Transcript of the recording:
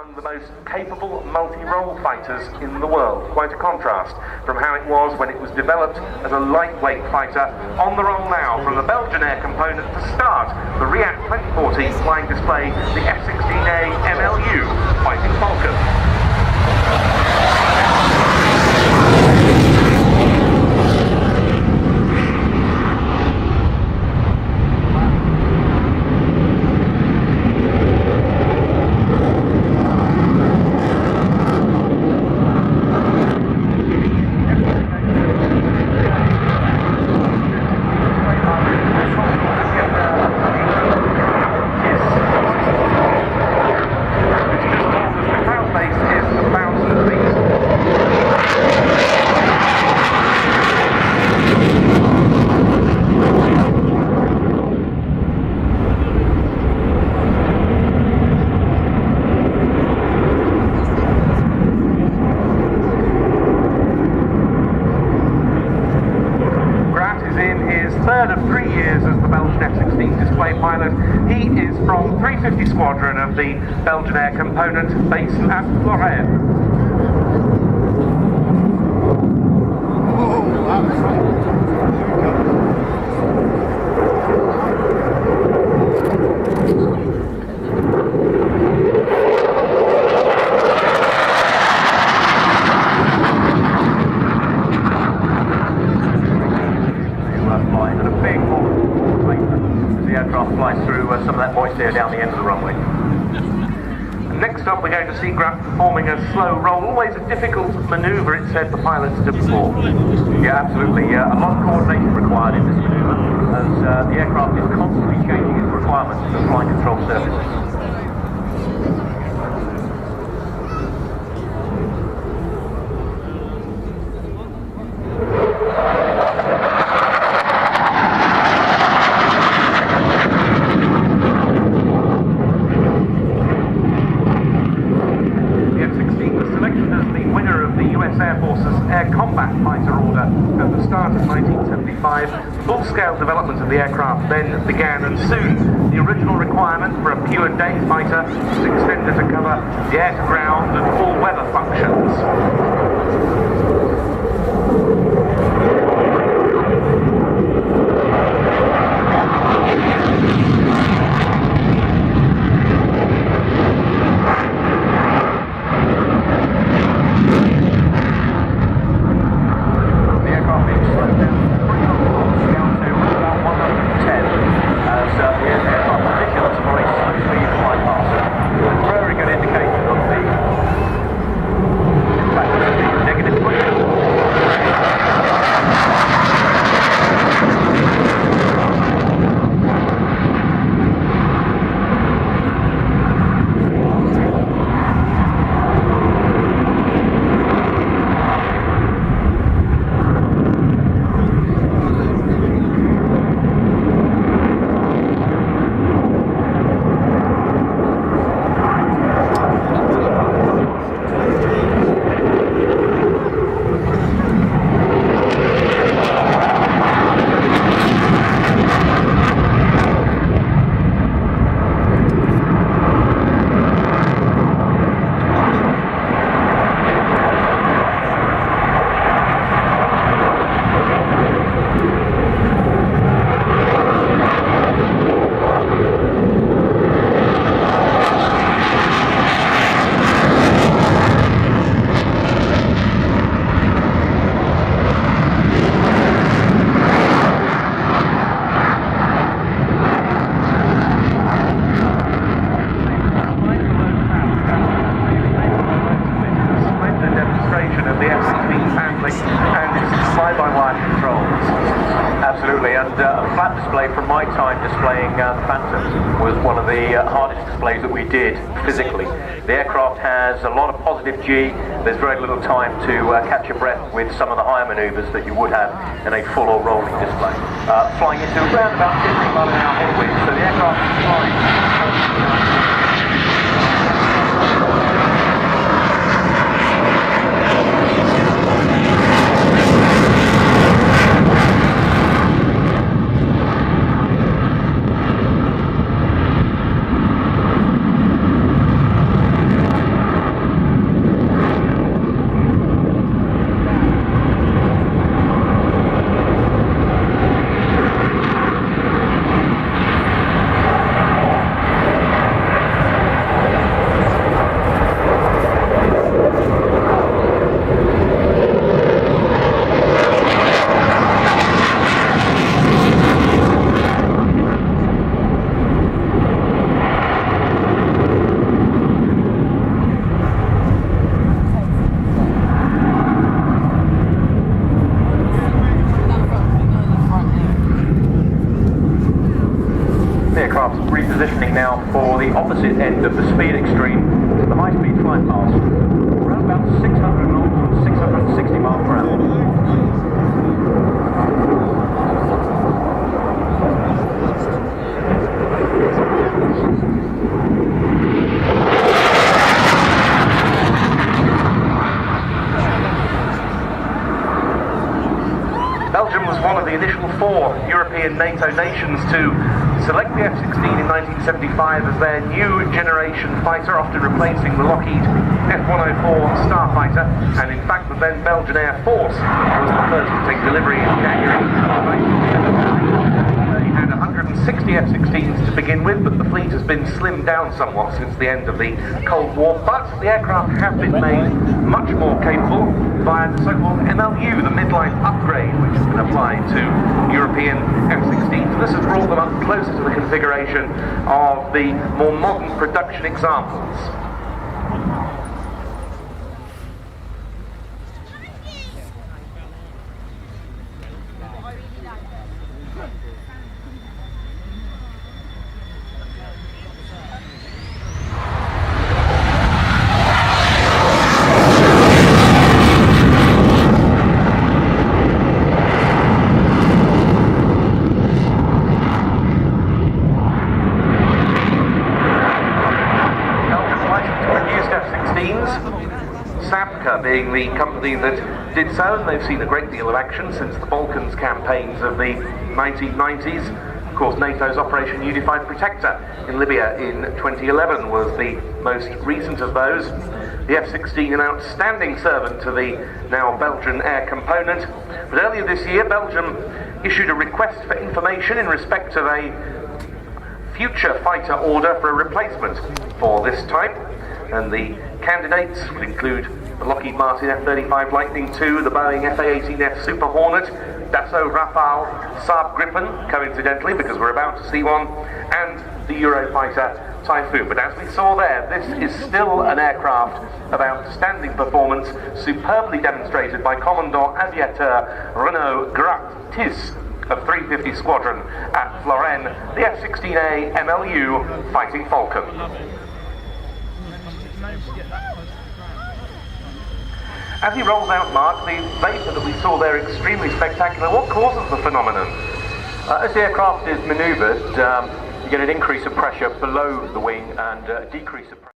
among the most capable multi-role fighters in the world. Quite a contrast from how it was when it was developed as a lightweight fighter. On the roll now from the Belgian air component to start the RIAT 2014 flying display, the F-16A MLU fighting Falcon. Third of 3 years as the Belgian F-16 display pilot. He is from 350 Squadron of the Belgian Air Component based at RIAT. Flies through some of that moist air down the end of the runway. And next up we're going to see Graf performing a slow roll, always a difficult manoeuvre, it said, for pilots to perform. Yeah, absolutely. A lot of coordination required in this manoeuvre as the aircraft is constantly changing its requirements for flight control services. Air Force's Air Combat Fighter order at the start of 1975. Full-scale development of the aircraft then began, and soon the original requirement for a pure day fighter was extended to cover the air-to-ground and all-weather functions. Absolutely, and a flat display from my time displaying the Phantom was one of the hardest displays that we did physically. The aircraft has a lot of positive G. There's very little time to catch your breath with some of the higher manoeuvres that you would have in a full or rolling display. Flying into around about 15 mile an hour headwind, so the aircraft is flying. opposite end of the speed extreme to the high-speed flight path, around about 600 knots or 660 miles per hour. Belgium was one of the initial 4 European NATO nations to select the F-16 in 1975 as their new generation fighter, often replacing the Lockheed F-104 Starfighter, and in fact the then Belgian Air Force was the first to take delivery in January 1973. They had 160 F-16s to begin with, but the fleet has been slimmed down somewhat since the end of the Cold War, but the aircraft have been made much more capable via the so-called MLU, the midline upgrade, which has been applied to European F-16s. This has brought them up closer to the configuration of the more modern production examples. Being the company that did so, and they've seen a great deal of action since the Balkans campaigns of the 1990s. Of course, NATO's Operation Unified Protector in Libya in 2011 was the most recent of those. The F-16, an outstanding servant to the now Belgian air component. But earlier this year, Belgium issued a request for information in respect of a future fighter order for a replacement for this type, and the candidates would include the Lockheed Martin F-35 Lightning II, the Boeing F/A-18F Super Hornet, Dassault Rafale, Saab Gripen, coincidentally because we're about to see one, and the Eurofighter Typhoon. But as we saw there, this is still an aircraft of outstanding performance, superbly demonstrated by Commandant Aviateur Renaud Gratis of 350 Squadron at Florennes, the F-16A MLU fighting Falcon. As he rolls out, Mark, the vapour that we saw there extremely spectacular. What causes the phenomenon? As the aircraft is manoeuvred, you get an increase of pressure below the wing and a decrease of pressure